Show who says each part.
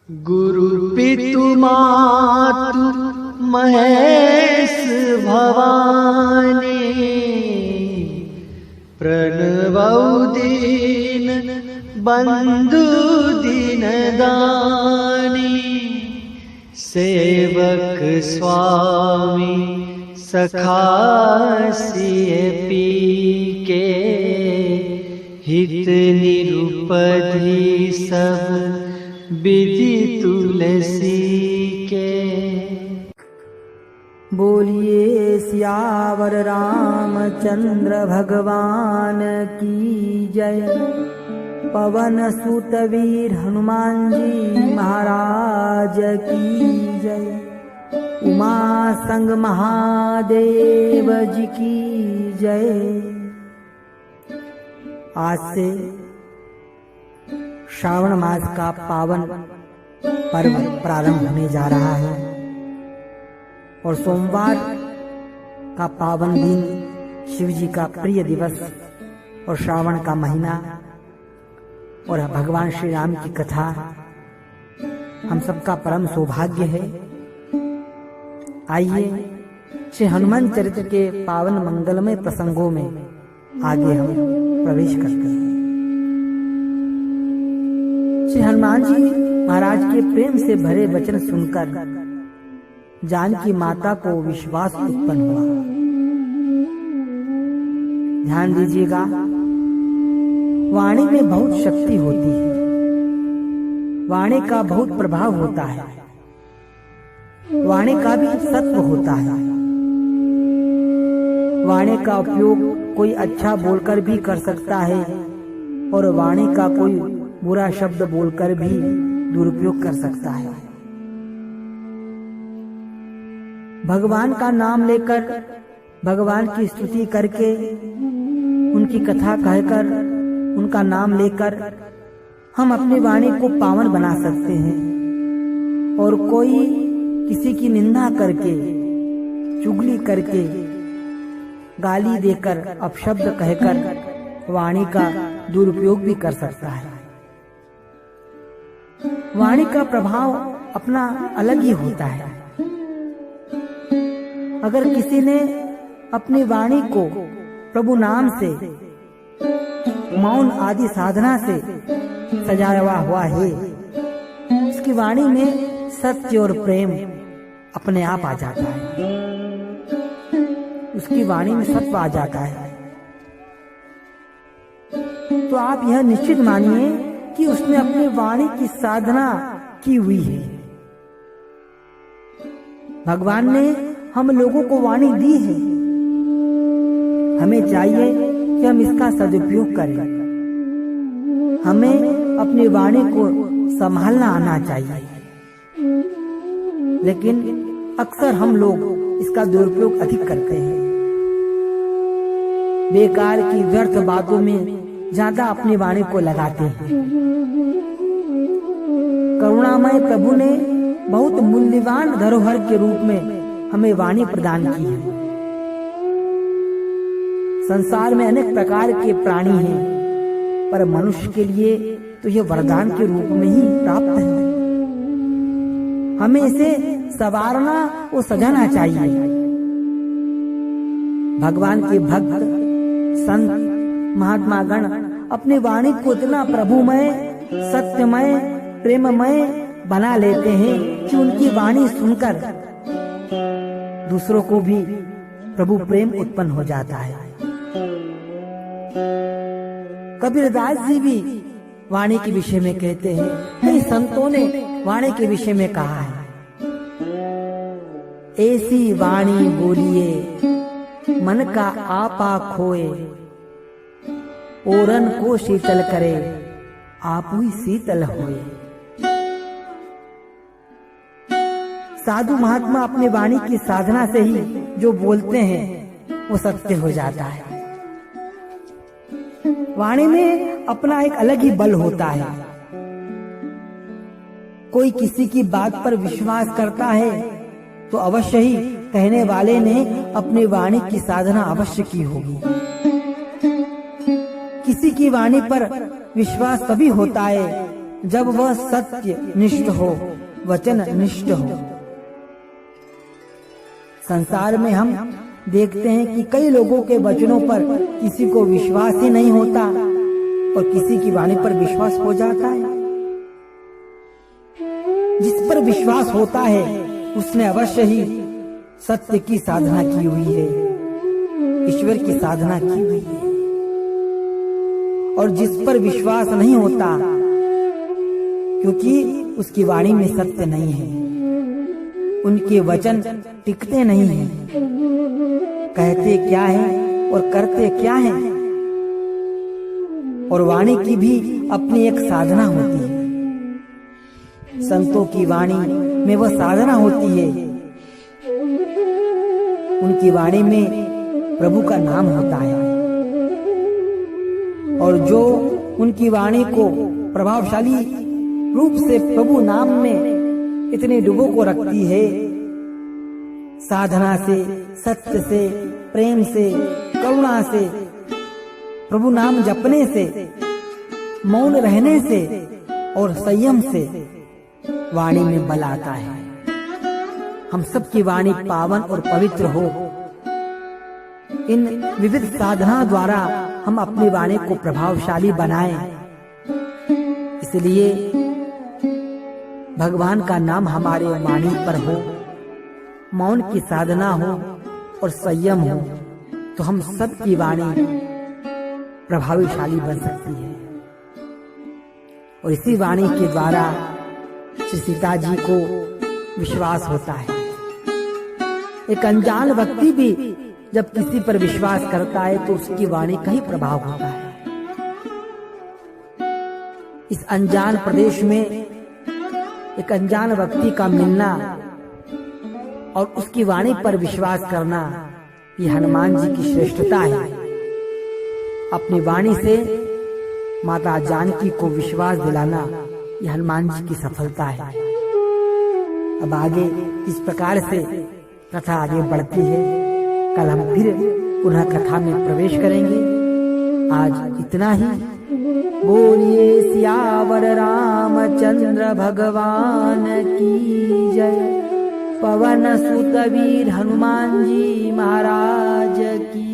Speaker 1: गुरु पितु मातु महेश भवानी, प्रणवौ दीन बंधु दीन दानी, सेवक स्वामी सखा सिय पी के, हित निरुपधि सब विधि तुलसी के।
Speaker 2: बोलिए सियावर रामचंद्र भगवान की जय। पवन सुत वीर हनुमान जी महाराज की जय। उमा संग महादेव जी की जय। आज से श्रावण मास का पावन पर्व प्रारंभ होने जा रहा है और सोमवार का पावन दिन, शिव जी का प्रिय दिवस और श्रावण का महीना और भगवान श्री राम की कथा हम सबका परम सौभाग्य है। आइए श्री हनुमान चरित्र के पावन मंगलमय प्रसंगों में आगे हम प्रवेश करते हैं। श्री हनुमान जी महाराज के प्रेम से भरे वचन सुनकर जानकी माता को विश्वास उत्पन्न हुआ। ध्यान दीजिएगा, वाणी में बहुत शक्ति होती है, वाणी का बहुत प्रभाव होता है, वाणी का भी सत्व होता है। वाणी का उपयोग कोई अच्छा बोलकर भी कर सकता है और वाणी का कोई बुरा शब्द बोलकर भी दुरुपयोग कर सकता है। भगवान का नाम लेकर, भगवान की स्तुति करके, उनकी कथा कहकर, उनका नाम लेकर हम अपनी वाणी को पावन बना सकते हैं। और कोई किसी की निंदा करके, चुगली करके, गाली देकर, अपशब्द कहकर वाणी का दुरुपयोग भी कर सकता है। वाणी का प्रभाव अपना अलग ही होता है। अगर किसी ने अपनी वाणी को प्रभु नाम से, मौन आदि साधना से सजाया हुआ है, उसकी वाणी में सत्य और प्रेम अपने आप आ जाता है, उसकी वाणी में सत्व आ जाता है। तो आप यह निश्चित मानिए कि उसने अपनी वाणी की साधना की हुई है। भगवान ने हम लोगों को वाणी दी है, हमें चाहिए कि हम इसका सदुपयोग करें। हमें अपनी वाणी को संभालना आना चाहिए, लेकिन अक्सर हम लोग इसका दुरुपयोग अधिक करते हैं। बेकार की व्यर्थ बातों में ज्यादा अपनी वाणी को लगाते हैं। करुणामय प्रभु ने बहुत मूल्यवान धरोहर के रूप में हमें वाणी प्रदान की है। संसार में अनेक प्रकार के प्राणी हैं, पर मनुष्य के लिए तो यह वरदान के रूप में ही प्राप्त है। हमें इसे संवारना और सजाना चाहिए। भगवान के भक्त, संत, महात्मा गण अपनी वाणी को इतना प्रभुमय, सत्यमय, प्रेममय बना लेते हैं कि उनकी वाणी सुनकर दूसरों को भी प्रभु प्रेम उत्पन्न हो जाता है। कबीरदास जी भी वाणी के विषय में कहते हैं, कई संतों ने वाणी के विषय में कहा है, ऐसी वाणी बोलिए मन का आपा खोए, ओरन को शीतल करे आप ही शीतल होए। साधु महात्मा अपने वाणी की साधना से ही जो बोलते हैं वो सत्य हो जाता है। वाणी में अपना एक अलग ही बल होता है। कोई किसी की बात पर विश्वास करता है तो अवश्य ही कहने वाले ने अपनी वाणी की साधना अवश्य की होगी। किसी की वाणी पर विश्वास तभी होता है जब वह सत्य निष्ठ हो, वचन निष्ठ हो। संसार में हम देखते हैं कि कई लोगों के वचनों पर किसी को विश्वास ही नहीं होता और किसी की वाणी पर विश्वास हो जाता है। जिस पर विश्वास होता है उसने अवश्य ही सत्य की साधना की हुई है, ईश्वर की साधना की हुई है। और जिस पर विश्वास नहीं होता, क्योंकि उसकी वाणी में सत्य नहीं है, उनके वचन टिकते नहीं हैं, कहते क्या है और करते क्या है। और वाणी की भी अपनी एक साधना होती है। संतों की वाणी में वह साधना होती है, उनकी वाणी में प्रभु का नाम होता है। और जो उनकी वाणी को प्रभावशाली रूप से प्रभु नाम में इतने डुबो को रखती है, साधना से, सत्य से, प्रेम से, करुणा से, प्रभु नाम जपने से, मौन रहने से और संयम से वाणी में बल आता है। हम सबकी वाणी पावन और पवित्र हो। इन विविध साधना द्वारा हम अपनी वाणी को प्रभावशाली बनाएं। इसलिए भगवान का नाम हमारे वाणी पर हो, मौन की साधना हो और संयम हो, तो हम सबकी वाणी प्रभावशाली बन सकती है। और इसी वाणी के द्वारा श्री सीता जी को विश्वास होता है। एक अनजान व्यक्ति भी जब किसी पर विश्वास करता है तो उसकी वाणी का ही प्रभाव होता है। इस अनजान प्रदेश में एक अनजान व्यक्ति का मिलना और उसकी वाणी पर विश्वास करना, ये हनुमान जी की श्रेष्ठता है। अपनी वाणी से माता जानकी को विश्वास दिलाना, ये हनुमान जी की सफलता है। अब आगे इस प्रकार से कथा आगे बढ़ती है। कल हम फिर पुनः कथा में प्रवेश करेंगे। आज इतना ही। बोलिए सियावर रामचंद्र भगवान की जय। पवन सुत वीर हनुमान जी महाराज की